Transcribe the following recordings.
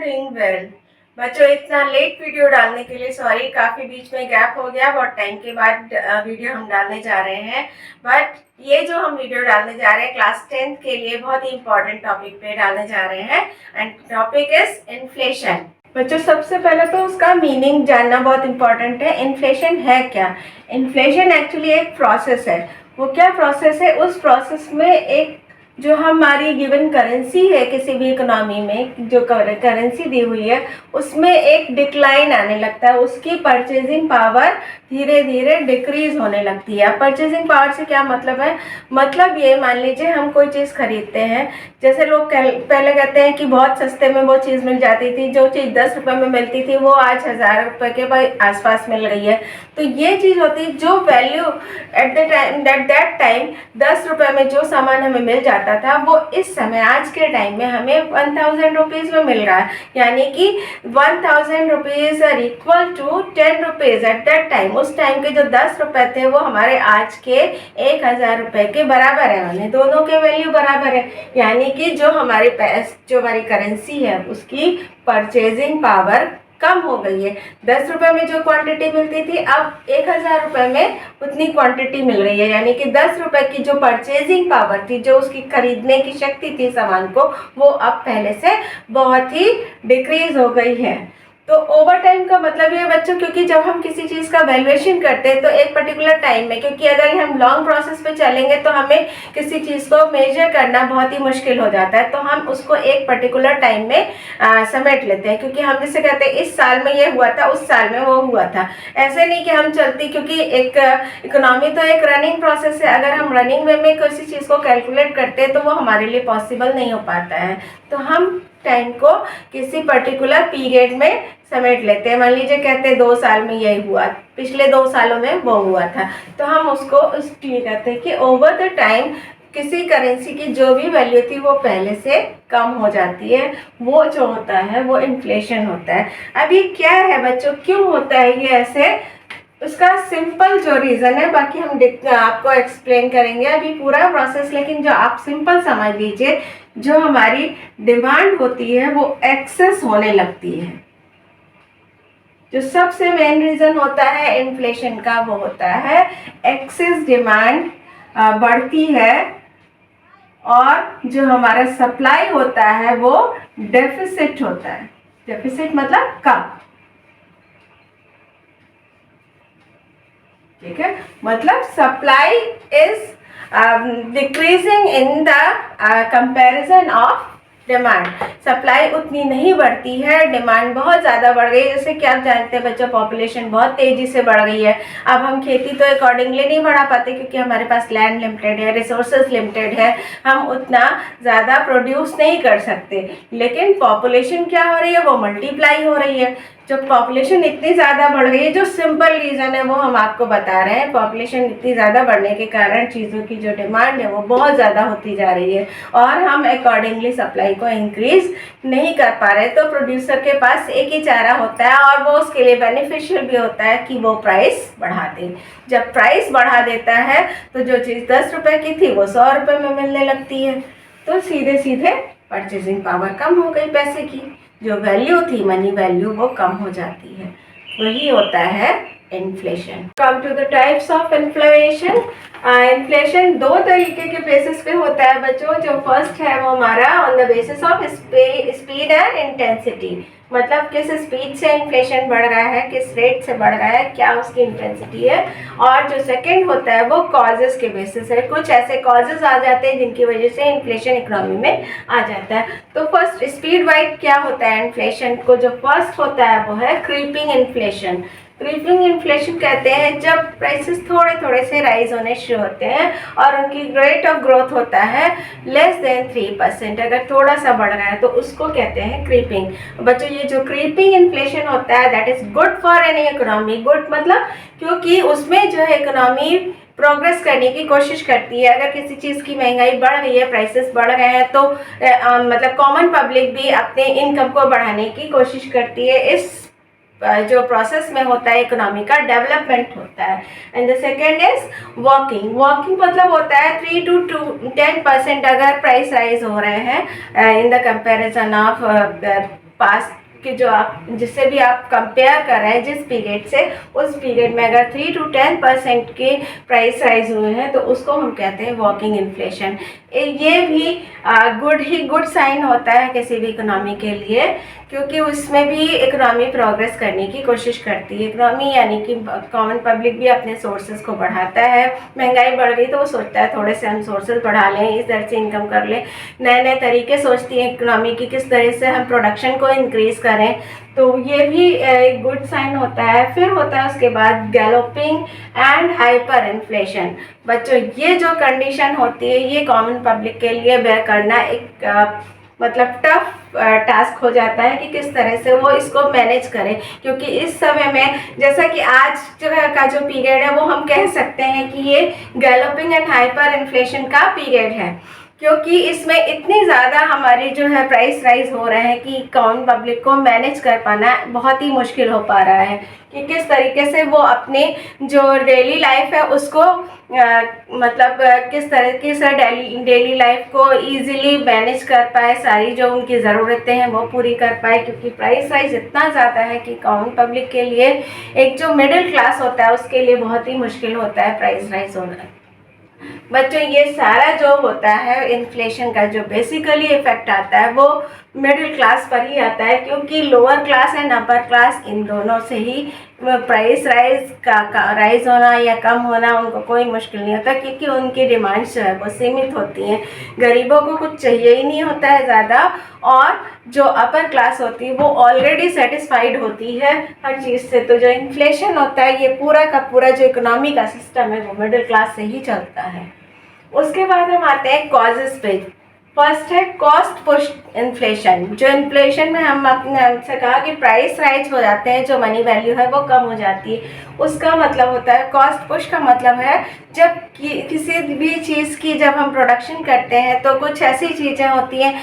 Doing well. बच्चों, इतना late video डालने के लिए सॉरी, काफ़ी बीच में गैप हो गया, बहुत टाइम के बाद वीडियो हम डालने जा रहे हैं। बट ये जो हम वीडियो डालने जा रहे हैं क्लास 10th के लिए बहुत ही इंपॉर्टेंट टॉपिक पे डालने जा रहे हैं एंड टॉपिक इज इन्फ्लेशन। बच्चों, सबसे पहले तो उसका मीनिंग जानना बहुत इंपॉर्टेंट है। इन्फ्लेशन है क्या? इन्फ्लेशन एक्चुअली एक प्रोसेस है। वो क्या प्रोसेस है? उस प्रोसेस में एक जो हमारी गिवन करेंसी है किसी भी इकोनॉमी में, जो करेंसी दी हुई है उसमें एक डिक्लाइन आने लगता है, उसकी परचेजिंग पावर धीरे धीरे डिक्रीज होने लगती है। परचेजिंग पावर से क्या मतलब है? मतलब ये, मान लीजिए हम कोई चीज़ खरीदते हैं, जैसे लोग पहले कहते हैं कि बहुत सस्ते में वो चीज़ मिल जाती थी, जो चीज़ 10 रुपये में मिलती थी वो आज 1000 रुपये के आसपास मिल रही है। तो ये चीज़ होती है जो वैल्यू एट दैट टाइम 10 रुपये में जो सामान हमें मिल जाता था, वो इस समय आज के टाइम में हमें 1000 रुपीज़ में मिल रहा है। यानी कि 1000 rupees are equal to 10 rupees at that time. उस टाइम के जो 10 रुपये थे वो हमारे आज के 1000 रुपये के बराबर है, यानी दोनों के वैल्यू बराबर है। यानी कि जो हमारी करेंसी है उसकी परचेजिंग पावर कम हो गई है। 10 रुपये में जो क्वांटिटी मिलती थी, अब 1000 रुपये में उतनी क्वांटिटी मिल रही है। यानी कि 10 रुपये की जो परचेजिंग पावर थी, जो उसकी खरीदने की शक्ति थी सामान को, वो अब पहले से बहुत ही डिक्रीज हो गई है। तो ओवर टाइम का मतलब ये है बच्चों, क्योंकि जब हम किसी चीज़ का वैल्यूएशन करते हैं तो एक पर्टिकुलर टाइम में, क्योंकि अगर हम लॉन्ग प्रोसेस पे चलेंगे तो हमें किसी चीज़ को मेजर करना बहुत ही मुश्किल हो जाता है, तो हम उसको एक पर्टिकुलर टाइम में समेट लेते हैं। क्योंकि हम जैसे कहते हैं इस साल में ये हुआ था, उस साल में वो हुआ था, ऐसे नहीं कि हम चलती, क्योंकि एक इकोनॉमी तो एक रनिंग प्रोसेस है। अगर हम रनिंग वे में किसी चीज़ को कैलकुलेट करते हैं तो वो हमारे लिए पॉसिबल नहीं हो पाता है। तो हम टाइम को किसी पर्टिकुलर पीरियड में समेट लेते हैं। मान लीजिए कहते हैं 2 साल में यही हुआ, पिछले 2 सालों में वो हुआ था, तो हम उसको इसलिए कहते हैं कि ओवर द टाइम किसी करेंसी की जो भी वैल्यू थी वो पहले से कम हो जाती है। वो जो होता है वो इन्फ्लेशन होता है। अब ये क्या है बच्चों, क्यों होता है ये ऐसे? उसका सिंपल जो रीज़न है, बाकी हम आपको एक्सप्लेन करेंगे अभी पूरा प्रोसेस, लेकिन जो आप सिंपल समझ लीजिए, जो हमारी डिमांड होती है वो एक्सेस होने लगती है। जो सबसे मेन रीज़न होता है इन्फ्लेशन का वो होता है एक्सेस डिमांड बढ़ती है, और जो हमारा सप्लाई होता है वो डेफिसिट होता है। डेफिसिट मतलब कम, ठीक है? मतलब supply is decreasing in the comparison of demand. Supply उतनी नहीं बढ़ती है, डिमांड बहुत ज़्यादा बढ़ गई है। जैसे कि आप जानते हैं बच्चों, पॉपुलेशन बहुत तेज़ी से बढ़ गई है। अब हम खेती तो अकॉर्डिंगली नहीं बढ़ा पाते, क्योंकि हमारे पास लैंड लिमिटेड है, रिसोर्सेज लिमिटेड है, हम उतना ज़्यादा प्रोड्यूस नहीं कर सकते। लेकिन पॉपुलेशन क्या हो रही है? वो मल्टीप्लाई हो रही है। जब पॉपुलेशन इतनी ज़्यादा बढ़ गई है, जो सिंपल रीज़न है वो हम आपको बता रहे हैं, पॉपुलेशन इतनी ज़्यादा बढ़ने के कारण चीज़ों की जो डिमांड है वो बहुत ज़्यादा होती जा रही है, और हम अकॉर्डिंगली सप्लाई को इंक्रीज नहीं कर पा रहे। तो प्रोड्यूसर के पास एक ही चारा होता है, और वो उसके लिए बेनिफिशियल भी होता है कि वो प्राइस बढ़ा दे। जब प्राइस बढ़ा देता है तो जो चीज़ 10 रुपये की थी वो 100 रुपये में मिलने लगती है। तो सीधे सीधे परचेजिंग पावर कम हो गई, पैसे की जो वैल्यू थी, मनी वैल्यू, वो कम हो जाती है। वही होता है inflation. Come to the types of inflation. Inflation 2 तरीके के बेसिस पे होता है बच्चों। जो फर्स्ट है वो हमारा on the basis of speed and intensity. मतलब किस स्पीड से इन्फ्लेशन बढ़ रहा है, किस रेट से बढ़ रहा है, क्या उसकी इंटेंसिटी है। और जो सेकंड होता है वो कॉजेस के बेसिस है। कुछ ऐसे कॉजेस आ जाते हैं जिनकी वजह से इन्फ्लेशन इकोनॉमी में आ जाता है। तो फर्स्ट स्पीड वाइज क्या होता है इन्फ्लेशन को? जो फर्स्ट होता है वो है क्रीपिंग इन्फ्लेशन। क्रीपिंग इन्फ्लेशन कहते हैं जब प्राइसेस थोड़े थोड़े से राइज होने शुरू होते हैं और उनकी रेट ऑफ ग्रोथ होता है लेस देन 3%। अगर थोड़ा सा बढ़ रहा है तो उसको कहते हैं क्रीपिंग। बच्चों, ये जो क्रीपिंग इन्फ्लेशन होता है that is good for any economy. Good मतलब क्योंकि उसमें जो है इकोनॉमी प्रोग्रेस करने की कोशिश करती है। अगर किसी चीज़ की महंगाई बढ़ रही है, प्राइसेस बढ़ रहे हैं, तो मतलब कॉमन पब्लिक भी अपने इनकम को बढ़ाने की कोशिश करती है। इस जो प्रोसेस में होता है इकोनॉमी का डेवलपमेंट होता है। And the second is walking. Walking मतलब होता है 3 to 10% अगर प्राइस राइज हो रहे हैं इन द कंपैरिजन ऑफ पास कि जो आप जिससे भी आप कंपेयर कर रहे हैं जिस पीरियड से, उस पीरियड में अगर 3 to 10% के प्राइस राइज हुए हैं तो उसको हम कहते हैं वॉकिंग इन्फ्लेशन। ये भी गुड साइन होता है किसी भी इकोनॉमी के लिए, क्योंकि उसमें भी इकोनॉमी प्रोग्रेस करने की कोशिश करती है। इकोनॉमी यानी कि कॉमन पब्लिक भी अपने सोर्सेज को बढ़ाता है। महंगाई बढ़ गई तो वो सोचता है थोड़े से हम सोर्सेज बढ़ा लें, इस तरह से इनकम कर लें, नए नए तरीके सोचती है इकोनॉमी की किस तरह से हम प्रोडक्शन को इंक्रीज करें। तो ये भी एक गुड साइन होता है। फिर होता है उसके बाद गैलोपिंग एंड हाइपर इन्फ्लेशन। बच्चों, ये जो कंडीशन होती है ये कॉमन पब्लिक के लिए बेयर करना एक मतलब टफ टास्क हो जाता है कि किस तरह से वो इसको मैनेज करें, क्योंकि इस समय में जैसा कि आज का जो पीरियड है वो हम कह सकते हैं कि ये गैलोपिंग एंड हाइपर इन्फ्लेशन का पीरियड है, क्योंकि इसमें इतनी ज़्यादा हमारी जो है प्राइस राइज हो रहे हैं कि कॉमन पब्लिक को मैनेज कर पाना बहुत ही मुश्किल हो पा रहा है कि किस तरीके से वो अपने जो डेली लाइफ है उसको मतलब किस तरीके से डेली लाइफ को इजीली मैनेज कर पाए, सारी जो उनकी ज़रूरतें हैं वो पूरी कर पाए, क्योंकि प्राइस राइज इतना ज़्यादा है कि कॉमन पब्लिक के लिए, एक जो मिडिल क्लास होता है उसके लिए बहुत ही मुश्किल होता है प्राइस राइज होना। बच्चों, ये सारा जो होता है इन्फ्लेशन का जो बेसिकली इफेक्ट आता है वो मिडिल क्लास पर ही आता है, क्योंकि lower class and upper class in दोनों से ही प्राइस राइज का राइज होना या कम होना उनको कोई मुश्किल नहीं होता, क्योंकि उनकी डिमांड्स जो है वो सीमित होती हैं। गरीबों को कुछ चाहिए ही नहीं होता है ज़्यादा, और जो अपर क्लास होती है वो ऑलरेडी सेटिस्फाइड होती है हर चीज़ से। तो जो इन्फ्लेशन होता है ये पूरा का पूरा जो इकोनॉमी का सिस्टम है वो मिडिल क्लास से ही चलता है। उसके बाद हम आते हैं कॉजेस पे। फर्स्ट है कॉस्ट पुश इन्फ्लेशन। जो इन्फ्लेशन में हम अपने से कहा कि प्राइस राइज हो जाते हैं, जो मनी वैल्यू है वो कम हो जाती है, उसका मतलब होता है कॉस्ट पुश का मतलब है जब किसी भी चीज़ की जब हम प्रोडक्शन करते हैं तो कुछ ऐसी चीज़ें होती हैं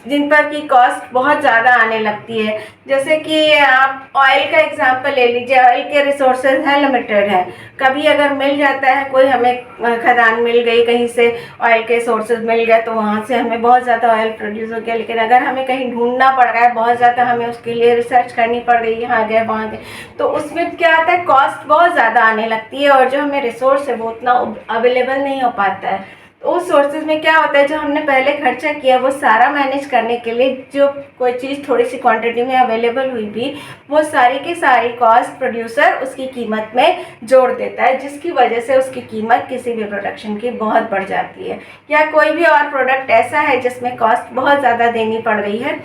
जिन पर की कॉस्ट बहुत ज़्यादा आने लगती है। जैसे कि आप ऑयल का एग्जांपल ले लीजिए, ऑयल के रिसोर्सेज हैं लिमिटेड हैं, कभी अगर मिल जाता है कोई हमें खदान मिल गई, कहीं से ऑयल के सोर्सेज मिल गए तो वहाँ से हमें बहुत ज़्यादा ऑयल प्रोड्यूस हो गया, लेकिन अगर हमें कहीं ढूंढना पड़ रहा है, बहुत ज़्यादा हमें उसके लिए रिसर्च करनी पड़ गई, यहाँ गए वहाँ गए, तो उसमें क्या आता है कॉस्ट बहुत ज़्यादा आने लगती है और जो हमें रिसोर्स है वो उतना अवेलेबल नहीं हो पाता है। तो उस सोर्सेज में क्या होता है, जो हमने पहले खर्चा किया वो सारा मैनेज करने के लिए जो कोई चीज़ थोड़ी सी क्वांटिटी में अवेलेबल हुई भी, वो सारी की सारी कॉस्ट प्रोड्यूसर उसकी कीमत में जोड़ देता है, जिसकी वजह से उसकी कीमत किसी भी प्रोडक्शन की बहुत बढ़ जाती है। या कोई भी और प्रोडक्ट ऐसा है जिसमें कॉस्ट बहुत ज़्यादा देनी पड़ गई है,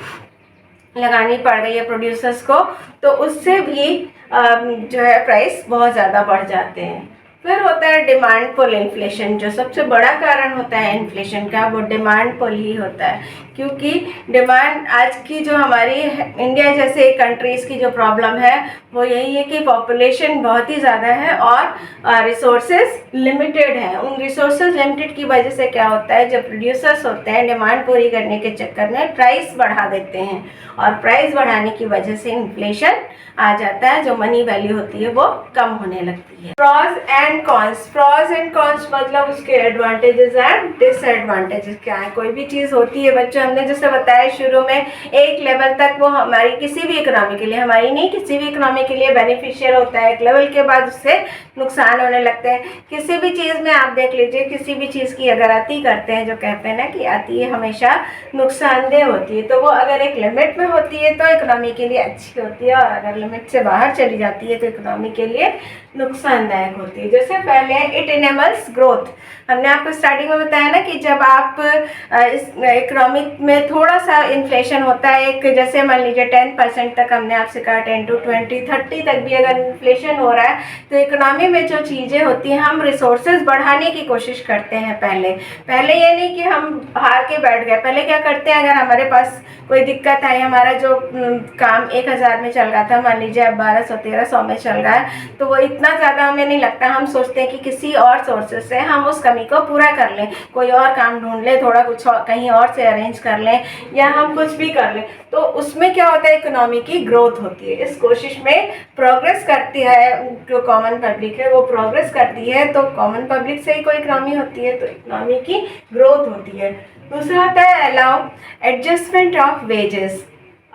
लगानी पड़ गई है प्रोड्यूसर्स को, तो उससे भी जो है प्राइस बहुत ज़्यादा बढ़ जाते हैं। फिर होता है डिमांड पुल इन्फ्लेशन। जो सबसे बड़ा कारण होता है इन्फ्लेशन का वो डिमांड पुल ही होता है, क्योंकि डिमांड आज की जो हमारी इंडिया जैसे कंट्रीज़ की जो प्रॉब्लम है वो यही है कि पॉपुलेशन बहुत ही ज़्यादा है और रिसोर्सेज लिमिटेड हैं। उन रिसोर्सेज लिमिटेड की वजह से क्या होता है, जो प्रोड्यूसर्स होते हैं डिमांड पूरी करने के चक्कर में प्राइस बढ़ा देते हैं, और प्राइस बढ़ाने की वजह से इन्फ्लेशन आ जाता है, जो मनी वैल्यू होती है वो कम होने लगती है। Pros and cons. Pros and cons मतलब उसके एडवांटेजेस एंड डिसएडवांटेजेस क्या है। कोई भी चीज़ होती है बच्चों, हमने जैसे बताया शुरू में, एक लेवल तक वो हमारी किसी भी इकोनॉमी के लिए, हमारी नहीं किसी भी इकोनॉमी के लिए बेनिफिशियल होता है, एक लेवल के बाद उससे नुकसान होने लगते हैं। किसी भी चीज़ में आप देख लीजिए, किसी भी चीज़ की अगर आती करते हैं, जो कहते हैं ना कि आती है हमेशा नुकसानदेह होती है, तो वो अगर एक लिमिट में होती है तो इकोनॉमी के लिए अच्छी होती है, और अगर लिमिट से बाहर चली जाती है तो इकोनॉमी के लिए नुकसानदायक होती है। जैसे पहले इट इनेबल्स ग्रोथ। हमने आपको स्टार्टिंग में बताया ना कि जब आप इस इकोनॉमिक में थोड़ा सा इन्फ्लेशन होता है, एक जैसे मान लीजिए 10% तक, हमने आपसे कहा 10 to 20 30 तक भी अगर इन्फ्लेशन हो रहा है, तो इकोनॉमी में जो चीज़ें होती हैं हम रिसोर्सेज बढ़ाने की कोशिश करते हैं। पहले ये नहीं कि हम हार के बैठ गए, पहले क्या करते हैं, अगर हमारे पास कोई दिक्कत आई, हमारा जो काम 1000 में चल रहा था, मान लीजिए अब 1200-1300 में चल रहा है, तो वो इतना ज़्यादा हमें नहीं लगता, हम सोचते हैं कि किसी और सोर्सेज से हम उस कमी को पूरा कर लें, कोई और काम ढूंढ लें, थोड़ा कुछ और कहीं और से अरेंज कर लें, या हम कुछ भी कर लें। तो उसमें क्या होता है, इकोनॉमी की ग्रोथ होती है, इस कोशिश में प्रोग्रेस करती है जो कॉमन पब्लिक है, वो प्रोग्रेस करती है, तो कॉमन पब्लिक से ही कोई इकोनॉमी होती है, तो इकोनॉमी की ग्रोथ होती है। दूसरा होता है अलाउ एडजस्टमेंट ऑफ वेजेस।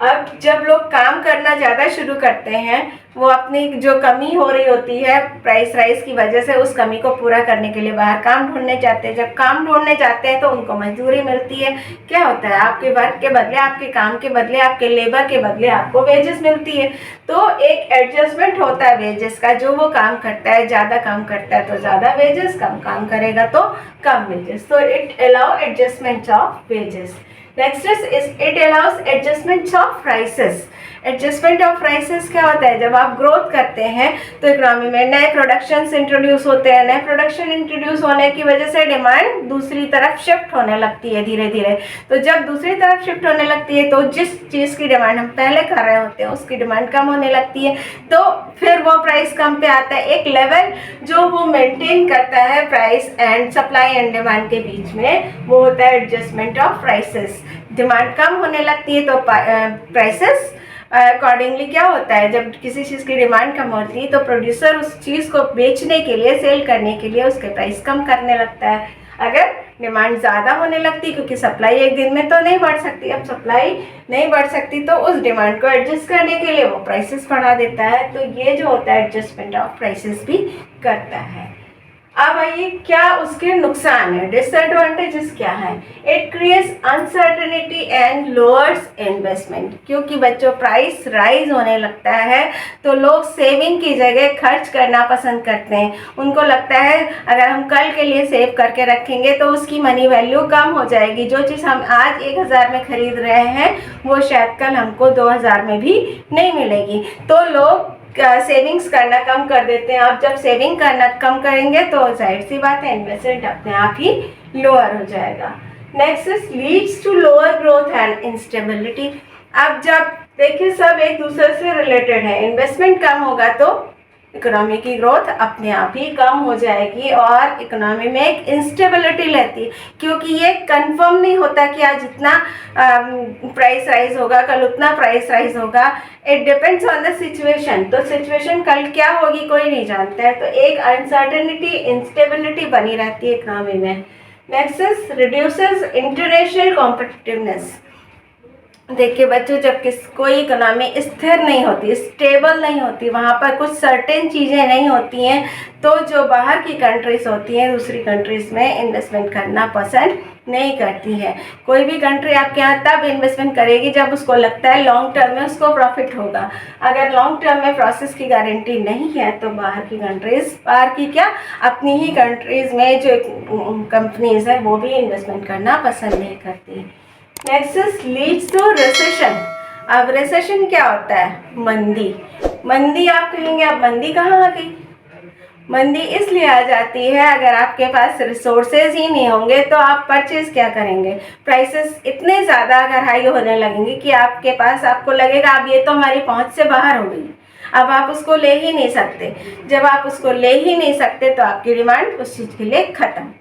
अब जब लोग काम करना ज़्यादा शुरू करते हैं, वो अपनी जो कमी हो रही होती है प्राइस राइज की वजह से, उस कमी को पूरा करने के लिए बाहर काम ढूंढने जाते हैं। जब काम ढूंढने जाते हैं तो उनको मजदूरी मिलती है। क्या होता है, आपके वर्क के बदले, आपके काम के बदले, आपके लेबर के बदले आपको वेजेस मिलती है। तो एक एडजस्टमेंट होता है वेजेस का। जो वो काम करता है, ज़्यादा काम करता है तो ज़्यादा वेजेस, कम काम करेगा तो कम वेजेस। तो it allow adjustment of wages. Next is it allow us adjustment of prices. Adjustment of prices क्या होता है, जब आप ग्रोथ करते हैं तो इकोनॉमी में नए प्रोडक्शंस इंट्रोड्यूस होते हैं। नए प्रोडक्शन इंट्रोड्यूस होने की वजह से डिमांड दूसरी तरफ शिफ्ट होने लगती है धीरे धीरे। तो जब दूसरी तरफ शिफ्ट होने लगती है तो जिस चीज़ की डिमांड हम पहले कर रहे होते हैं उसकी डिमांड कम होने लगती है, तो फिर वो प्राइस कम पे आता है। एक लेवल जो वो मेंटेन करता है price and supply and demand के बीच में, वो होता है एडजस्टमेंट ऑफ प्राइसेस। डिमांड कम होने लगती है तो प्राइसेस अकॉर्डिंगली क्या होता है, जब किसी चीज़ की डिमांड कम होती है तो प्रोड्यूसर उस चीज़ को बेचने के लिए, सेल करने के लिए उसके प्राइस कम करने लगता है। अगर डिमांड ज़्यादा होने लगती, क्योंकि सप्लाई एक दिन में तो नहीं बढ़ सकती, अब सप्लाई नहीं बढ़ सकती तो उस डिमांड को एडजस्ट करने के लिए वो प्राइसेस बढ़ा देता है। तो ये जो होता है एडजस्टमेंट ऑफ प्राइसेस भी करता है। अब आइए क्या उसके नुकसान है, डिसएडवांटेजेस क्या है। It creates uncertainty and lowers investment. क्योंकि बच्चों प्राइस राइज होने लगता है तो लोग सेविंग की जगह खर्च करना पसंद करते हैं। उनको लगता है अगर हम कल के लिए सेव करके रखेंगे तो उसकी मनी वैल्यू कम हो जाएगी। जो चीज़ हम आज 1000 में खरीद रहे हैं वो शायद कल हमको 2000 में भी नहीं मिलेगी। तो लोग सेविंग्स करना कम कर देते हैं। आप जब सेविंग करना कम करेंगे तो जाहिर सी बात है इन्वेस्टमेंट अपने आप ही लोअर हो जाएगा। Next is leads to lower growth and instability. अब जब देखिए सब एक दूसरे से रिलेटेड है, इन्वेस्टमेंट कम होगा तो इकोनॉमी की ग्रोथ अपने आप ही कम हो जाएगी और इकोनॉमी में एक इंस्टेबिलिटी रहती है, क्योंकि ये कंफर्म नहीं होता कि आज जितना प्राइस राइज होगा कल उतना प्राइस राइज होगा। It depends on the situation. तो सिचुएशन कल क्या होगी कोई नहीं जानता है, तो एक अनसर्टेनिटी, इंस्टेबिलिटी बनी रहती है इकोनॉमी में। Next is reduces international competitiveness. देखिए बच्चों, जब कोई इकोनॉमी स्थिर नहीं होती, स्टेबल नहीं होती, वहाँ पर कुछ सर्टेन चीज़ें नहीं होती हैं, तो जो बाहर की कंट्रीज़ होती हैं दूसरी कंट्रीज़ में इन्वेस्टमेंट करना पसंद नहीं करती हैं। कोई भी कंट्री आपके यहाँ तब इन्वेस्टमेंट करेगी जब उसको लगता है लॉन्ग टर्म में उसको प्रॉफिट होगा। अगर लॉन्ग टर्म में प्रोसेस की गारंटी नहीं है तो बाहर की कंट्रीज़, बाहर की क्या, अपनी ही कंट्रीज़ में जो कंपनीज़ हैं वो भी इन्वेस्टमेंट करना पसंद नहीं करती। Next is leads to recession. अब रिसेशन क्या होता है, मंदी। मंदी आप कहेंगे अब मंदी कहाँ आ गई। मंदी इसलिए आ जाती है अगर आपके पास रिसोर्सेज ही नहीं होंगे तो आप परचेज क्या करेंगे। प्राइसेस इतने ज़्यादा अगर हाई होने लगेंगे कि आपके पास, आपको लगेगा अब ये तो हमारी पहुंच से बाहर हो गई, अब आप उसको ले ही नहीं सकते। जब आप उसको ले ही नहीं सकते तो आपकी डिमांड उस चीज़ के लिए ख़त्म।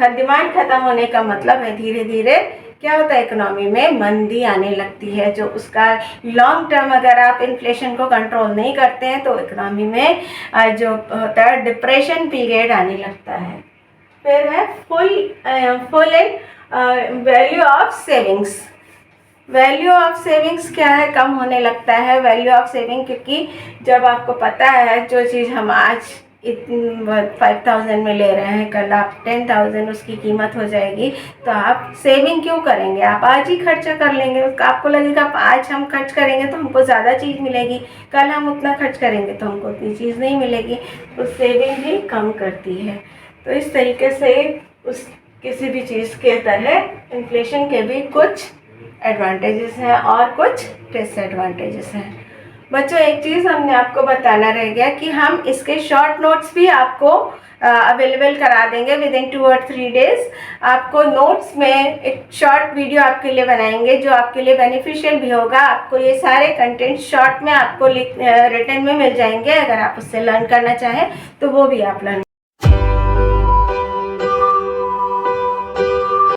डिमांड ख़त्म होने का मतलब है धीरे धीरे क्या होता है, इकोनॉमी में मंदी आने लगती है। जो उसका लॉन्ग टर्म अगर आप इन्फ्लेशन को कंट्रोल नहीं करते हैं तो इकोनॉमी में जो होता है डिप्रेशन पीरियड आने लगता है। फिर है full in value of savings. Value of savings क्या है, कम होने लगता है वैल्यू ऑफ सेविंग, क्योंकि जब आपको पता है जो चीज़ हम आज 5000 में ले रहे हैं कल आप 10,000 उसकी कीमत हो जाएगी, तो आप सेविंग क्यों करेंगे, आप आज ही खर्चा कर लेंगे। आपको लगेगा आज हम खर्च करेंगे तो हमको ज़्यादा चीज़ मिलेगी, कल हम उतना खर्च करेंगे तो हमको उतनी चीज़ नहीं मिलेगी। तो सेविंग भी कम करती है। तो इस तरीके से उस किसी भी चीज़ के तरह इन्फ्लेशन के भी कुछ एडवांटेजेस हैं और कुछ डिसएडवांटेजेस हैं। बच्चों एक चीज़ हमने आपको बताना रह गया कि हम इसके शॉर्ट नोट्स भी आपको अवेलेबल करा देंगे विद इन 2 और 3 डेज़। आपको नोट्स में एक शॉर्ट वीडियो आपके लिए बनाएंगे जो आपके लिए बेनिफिशियल भी होगा। आपको ये सारे कंटेंट शॉर्ट में आपको रिटन में मिल जाएंगे। अगर आप उससे लर्न करना चाहें तो वो भी आप लर्न